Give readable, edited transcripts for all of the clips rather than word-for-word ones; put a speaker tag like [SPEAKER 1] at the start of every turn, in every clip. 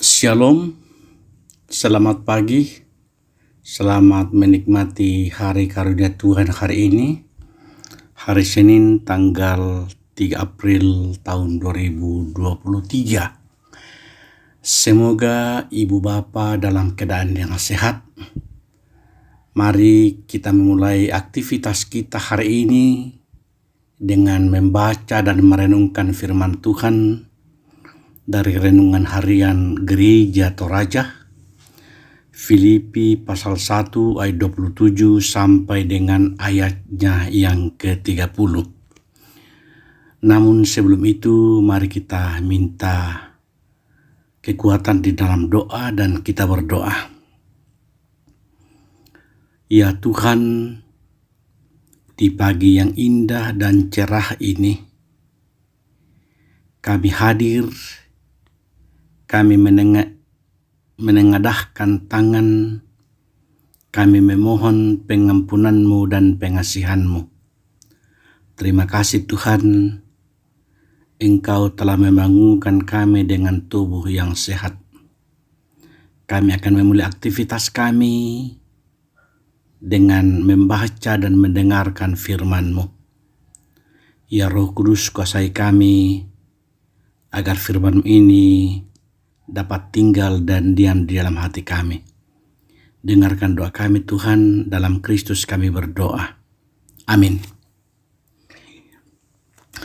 [SPEAKER 1] Shalom, selamat pagi, selamat menikmati hari karunia Tuhan hari ini, hari Senin tanggal 3 April tahun 2023. Semoga Ibu Bapa dalam keadaan yang sehat. Mari kita memulai aktivitas kita hari ini dengan membaca dan merenungkan firman Tuhan dari renungan harian Gereja Toraja, Filipi pasal 1 ayat 27 sampai dengan ayatnya yang ke-30. Namun sebelum itu mari kita minta kekuatan di dalam doa dan kita berdoa. Ya Tuhan, di pagi yang indah dan cerah ini, kami hadir, kami menengadahkan tangan, kami memohon pengampunan-Mu dan pengasihan-Mu. Terima kasih Tuhan, Engkau telah membangunkan kami dengan tubuh yang sehat. Kami akan memulai aktivitas kami dengan membaca dan mendengarkan firman-Mu. Ya Roh Kudus, kuasai kami agar firman ini dapat tinggal dan diam di dalam hati kami. Dengarkan doa kami Tuhan, dalam Kristus kami berdoa. Amin.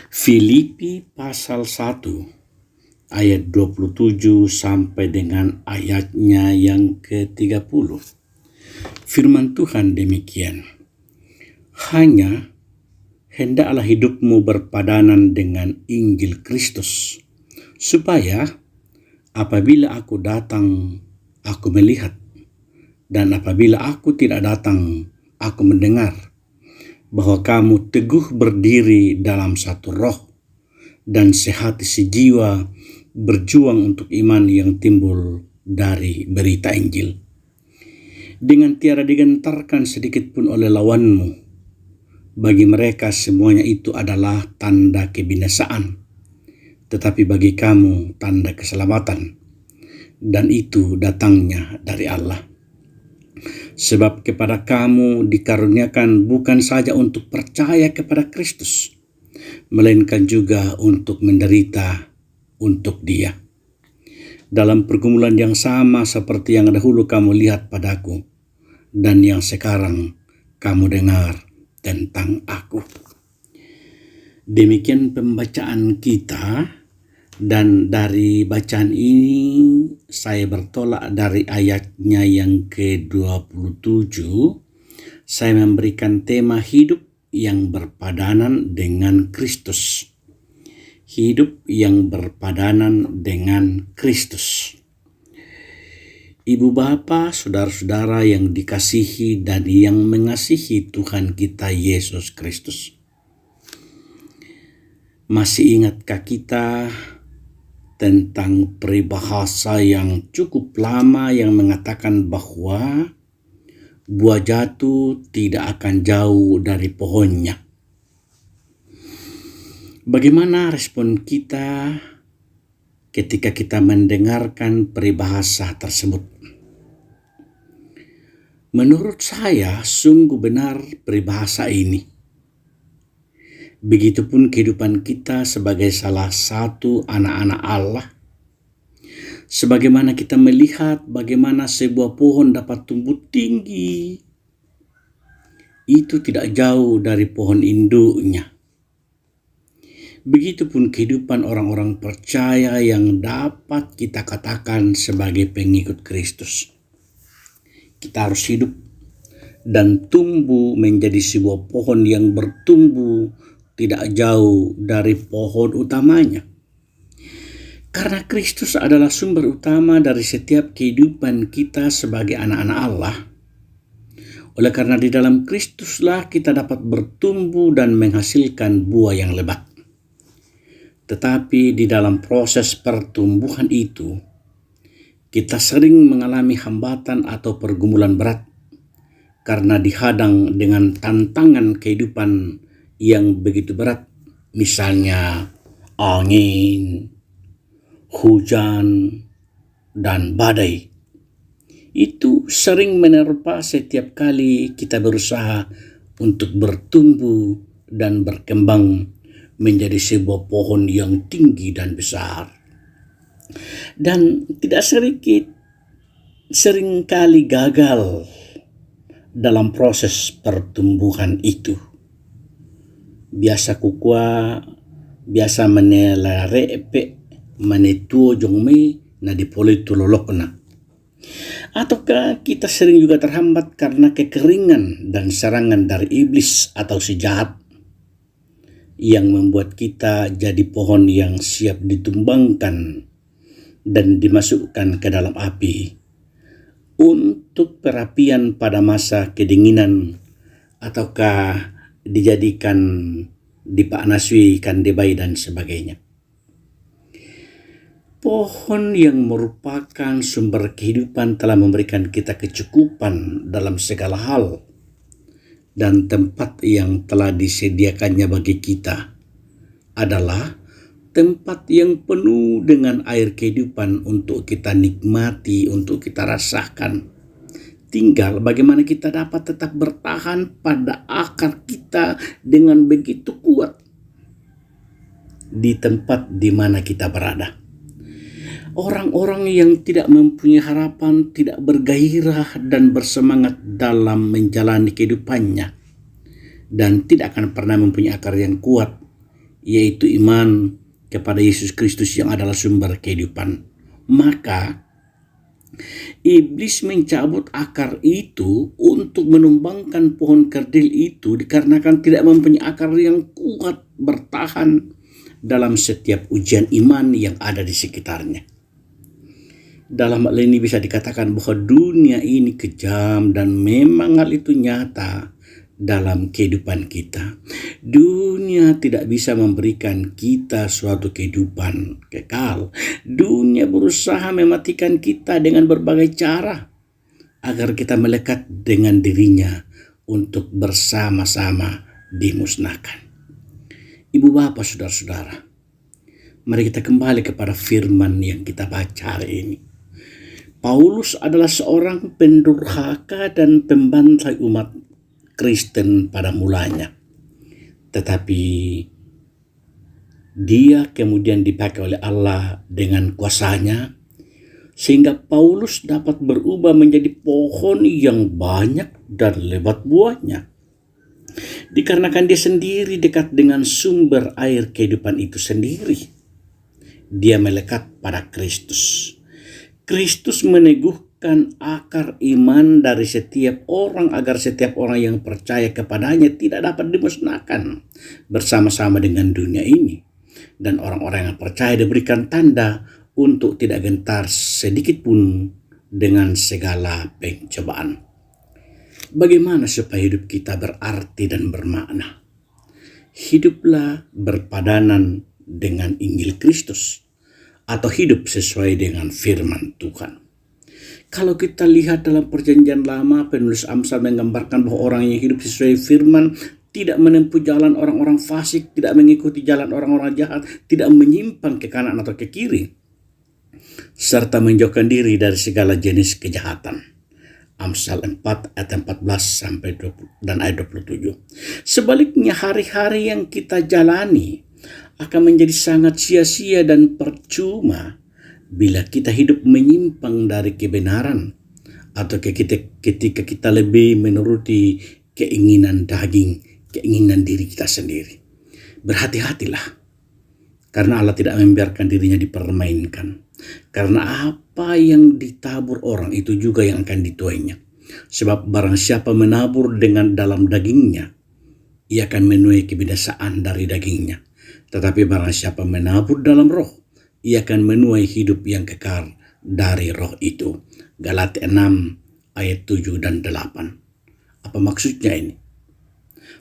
[SPEAKER 1] Filipi pasal 1 ayat 27 sampai dengan ayatnya yang ke-30. Firman Tuhan demikian. Hanya hendaklah hidupmu berpadanan dengan Injil Kristus, supaya apabila aku datang, aku melihat, dan apabila aku tidak datang, aku mendengar, bahwa kamu teguh berdiri dalam satu roh, dan sehati sejiwa berjuang untuk iman yang timbul dari berita Injil. Dengan tiada digentarkan sedikit pun oleh lawanmu, bagi mereka semuanya itu adalah tanda kebinasaan, tetapi bagi kamu tanda keselamatan, dan itu datangnya dari Allah. Sebab kepada kamu dikaruniakan bukan saja untuk percaya kepada Kristus, melainkan juga untuk menderita untuk Dia, dalam pergumulan yang sama seperti yang dahulu kamu lihat padaku, dan yang sekarang kamu dengar tentang aku. Demikian pembacaan kita. Dan dari bacaan ini saya bertolak dari ayatnya yang ke-27. Saya memberikan tema hidup yang berpadanan dengan Kristus. Hidup yang berpadanan dengan Kristus. Ibu bapa, saudara-saudara yang dikasihi dan yang mengasihi Tuhan kita Yesus Kristus. Masih ingatkah kita tentang peribahasa yang cukup lama yang mengatakan bahwa buah jatuh tidak akan jauh dari pohonnya? Bagaimana respon kita ketika kita mendengarkan peribahasa tersebut? Menurut saya sungguh benar peribahasa ini. Begitupun kehidupan kita sebagai salah satu anak-anak Allah. Sebagaimana kita melihat bagaimana sebuah pohon dapat tumbuh tinggi, itu tidak jauh dari pohon induknya. Begitupun kehidupan orang-orang percaya yang dapat kita katakan sebagai pengikut Kristus. Kita harus hidup dan tumbuh menjadi sebuah pohon yang bertumbuh tidak jauh dari pohon utamanya. Karena Kristus adalah sumber utama dari setiap kehidupan kita sebagai anak-anak Allah. Oleh karena di dalam Kristuslah kita dapat bertumbuh dan menghasilkan buah yang lebat. Tetapi di dalam proses pertumbuhan itu, kita sering mengalami hambatan atau pergumulan berat karena dihadang dengan tantangan kehidupan yang begitu berat, misalnya angin, hujan, dan badai. Itu sering menerpa setiap kali kita berusaha untuk bertumbuh dan berkembang menjadi sebuah pohon yang tinggi dan besar. Dan tidak sedikit seringkali gagal dalam proses pertumbuhan itu. Biasa kukua, biasa menelarepe, manetuo jongme, na dipoli tulolokna. Ataukah kita sering juga terhambat karena kekeringan dan serangan dari iblis atau si jahat yang membuat kita jadi pohon yang siap ditumbangkan dan dimasukkan ke dalam api untuk perapian pada masa kedinginan, ataukah dijadikan dipanasui ikan debai dan sebagainya. Pohon yang merupakan sumber kehidupan telah memberikan kita kecukupan dalam segala hal, dan tempat yang telah disediakannya bagi kita adalah tempat yang penuh dengan air kehidupan untuk kita nikmati, untuk kita rasakan. Tinggal bagaimana kita dapat tetap bertahan pada akar kita dengan begitu kuat di tempat di mana kita berada. Orang-orang yang tidak mempunyai harapan, tidak bergairah dan bersemangat dalam menjalani kehidupannya, dan tidak akan pernah mempunyai akar yang kuat, yaitu iman kepada Yesus Kristus yang adalah sumber kehidupan. Maka iblis mencabut akar itu untuk menumbangkan pohon kerdil itu, dikarenakan tidak mempunyai akar yang kuat bertahan dalam setiap ujian iman yang ada di sekitarnya. Dalam hal ini bisa dikatakan bahwa dunia ini kejam, dan memang hal itu nyata dalam kehidupan kita. Dunia tidak bisa memberikan kita suatu kehidupan kekal. Dunia berusaha mematikan kita dengan berbagai cara agar kita melekat dengan dirinya untuk bersama-sama dimusnahkan. Ibu bapak, saudara-saudara, mari kita kembali kepada firman yang kita baca hari ini. Paulus adalah seorang pendurhaka dan pembantai umat Kristen pada mulanya. Tetapi dia kemudian dipakai oleh Allah dengan kuasanya, sehingga Paulus dapat berubah menjadi pohon yang banyak dan lebat buahnya. Dikarenakan dia sendiri dekat dengan sumber air kehidupan itu sendiri. Dia melekat pada Kristus. Kristus meneguhkan akar iman dari setiap orang agar setiap orang yang percaya kepadanya tidak dapat dimusnahkan bersama-sama dengan dunia ini. Dan orang-orang yang percaya diberikan tanda untuk tidak gentar sedikit pun dengan segala pencobaan. Bagaimana supaya hidup kita berarti dan bermakna? Hiduplah berpadanan dengan Injil Kristus, atau hidup sesuai dengan firman Tuhan. Kalau kita lihat dalam perjanjian lama, penulis Amsal menggambarkan bahwa orang yang hidup sesuai firman tidak menempuh jalan orang-orang fasik, tidak mengikuti jalan orang-orang jahat, tidak menyimpang ke kanan atau ke kiri, serta menjauhkan diri dari segala jenis kejahatan. Amsal 4 ayat 14 sampai 20 dan ayat 27. Sebaliknya, hari-hari yang kita jalani akan menjadi sangat sia-sia dan percuma bila kita hidup menyimpang dari kebenaran, atau ketika kita lebih menuruti keinginan daging, keinginan diri kita sendiri. Berhati-hatilah, karena Allah tidak membiarkan dirinya dipermainkan. Karena apa yang ditabur orang itu juga yang akan dituainya. Sebab barang siapa menabur dengan dalam dagingnya, ia akan menuai kebinasaan dari dagingnya. Tetapi barang siapa menabur dalam roh, ia akan menuai hidup yang kekal dari roh itu. Galatia 6 ayat 7 dan 8. Apa maksudnya ini?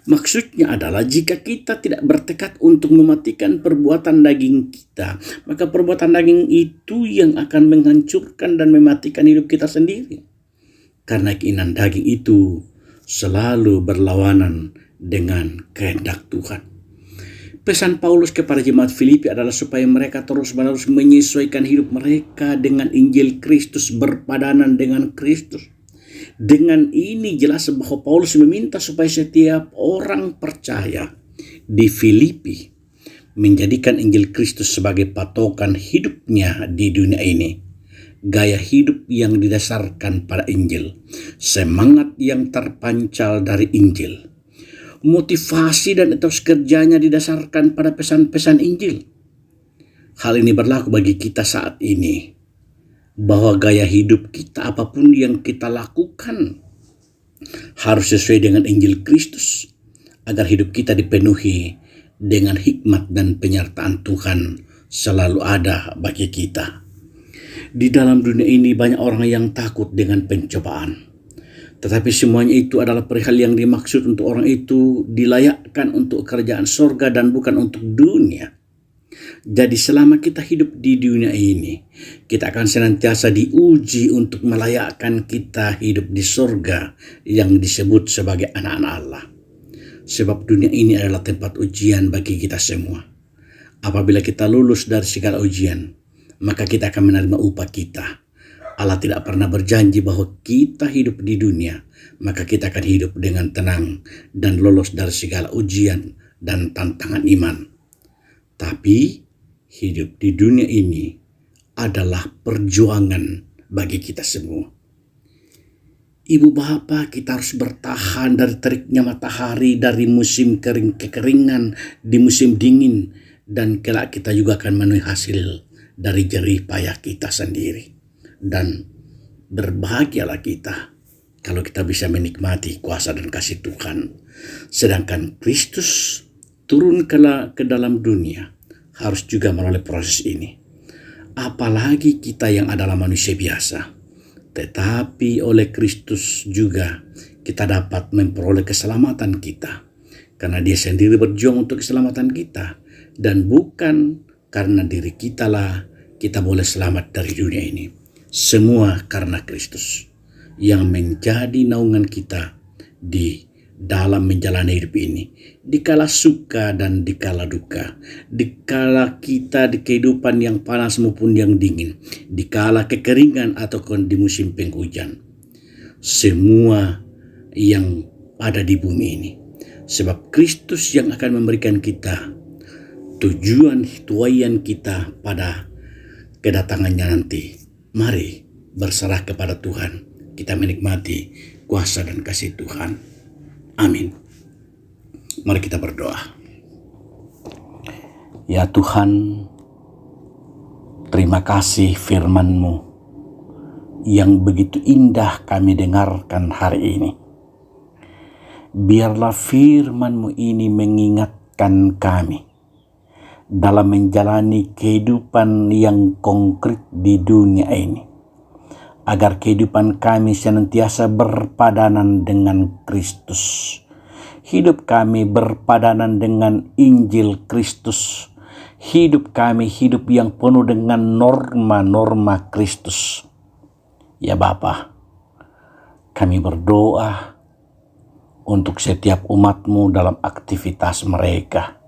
[SPEAKER 1] Maksudnya adalah jika kita tidak bertekad untuk mematikan perbuatan daging kita, maka perbuatan daging itu yang akan menghancurkan dan mematikan hidup kita sendiri. Karena keinginan daging itu selalu berlawanan dengan kehendak Tuhan. Pesan Paulus kepada jemaat Filipi adalah supaya mereka terus-menerus menyesuaikan hidup mereka dengan Injil Kristus, berpadanan dengan Kristus. Dengan ini jelas bahwa Paulus meminta supaya setiap orang percaya di Filipi menjadikan Injil Kristus sebagai patokan hidupnya di dunia ini. Gaya hidup yang didasarkan pada Injil, semangat yang terpancar dari Injil, motivasi dan etos kerjanya didasarkan pada pesan-pesan Injil. Hal ini berlaku bagi kita saat ini, bahwa gaya hidup kita apapun yang kita lakukan harus sesuai dengan Injil Kristus, agar hidup kita dipenuhi dengan hikmat dan penyertaan Tuhan selalu ada bagi kita. Di dalam dunia ini banyak orang yang takut dengan pencobaan. Tetapi semuanya itu adalah perihal yang dimaksud untuk orang itu dilayakkan untuk kerajaan sorga dan bukan untuk dunia. Jadi selama kita hidup di dunia ini, kita akan senantiasa diuji untuk melayakkan kita hidup di sorga yang disebut sebagai anak-anak Allah. Sebab dunia ini adalah tempat ujian bagi kita semua. Apabila kita lulus dari segala ujian, maka kita akan menerima upah kita. Allah tidak pernah berjanji bahwa kita hidup di dunia, maka kita akan hidup dengan tenang dan lolos dari segala ujian dan tantangan iman. Tapi hidup di dunia ini adalah perjuangan bagi kita semua. Ibu bapak, kita harus bertahan dari teriknya matahari, dari musim kekeringan di musim dingin, dan kelak kita juga akan menuai hasil dari jerih payah kita sendiri. Dan berbahagialah kita kalau kita bisa menikmati kuasa dan kasih Tuhan. Sedangkan Kristus turun ke dalam dunia harus juga melalui proses ini. Apalagi kita yang adalah manusia biasa. Tetapi oleh Kristus juga kita dapat memperoleh keselamatan kita. Karena dia sendiri berjuang untuk keselamatan kita. Dan bukan karena diri kita lah kita boleh selamat dari dunia ini. Semua karena Kristus yang menjadi naungan kita di dalam menjalani hidup ini. Dikala suka dan dikala duka. Dikala kita di kehidupan yang panas maupun yang dingin. Dikala kekeringan ataupun di musim penghujan. Semua yang ada di bumi ini. Sebab Kristus yang akan memberikan kita tujuan tuaian kita pada kedatangannya nanti. Mari berserah kepada Tuhan. Kita menikmati kuasa dan kasih Tuhan. Amin. Mari kita berdoa. Ya Tuhan, terima kasih firman-Mu yang begitu indah kami dengarkan hari ini. Biarlah firman-Mu ini mengingatkan kami dalam menjalani kehidupan yang konkret di dunia ini, agar kehidupan kami senantiasa berpadanan dengan Kristus. Hidup kami berpadanan dengan Injil Kristus. Hidup kami hidup yang penuh dengan norma-norma Kristus. Ya Bapa, kami berdoa untuk setiap umat-Mu dalam aktivitas mereka.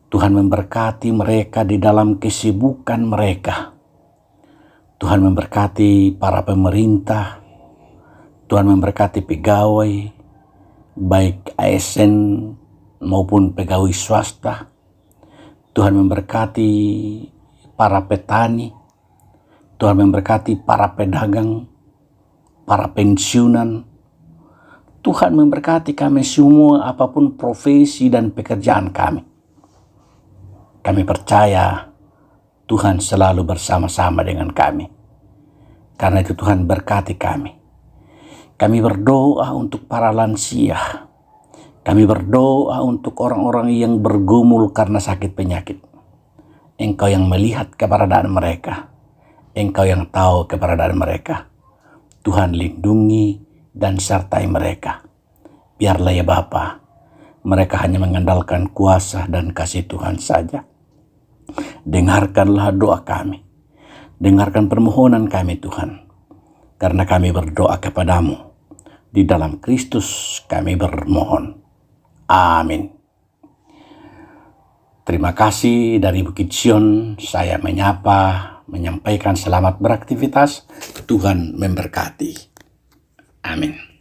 [SPEAKER 1] Tuhan memberkati mereka di dalam kesibukan mereka. Tuhan memberkati para pemerintah. Tuhan memberkati pegawai, baik ASN maupun pegawai swasta. Tuhan memberkati para petani. Tuhan memberkati para pedagang, para pensiunan. Tuhan memberkati kami semua apapun profesi dan pekerjaan kami. Kami percaya Tuhan selalu bersama-sama dengan kami. Karena itu Tuhan berkati kami. Kami berdoa untuk para lansia. Kami berdoa untuk orang-orang yang bergumul karena sakit penyakit. Engkau yang melihat keberadaan mereka. Engkau yang tahu keberadaan mereka. Tuhan lindungi dan sertai mereka. Biarlah ya Bapa, mereka hanya mengandalkan kuasa dan kasih Tuhan saja. Dengarkanlah doa kami. Dengarkan permohonan kami Tuhan. Karena kami berdoa kepadamu. Di dalam Kristus kami bermohon. Amin. Terima kasih dari Bukit Sion, saya menyampaikan selamat beraktivitas, Tuhan memberkati. Amin.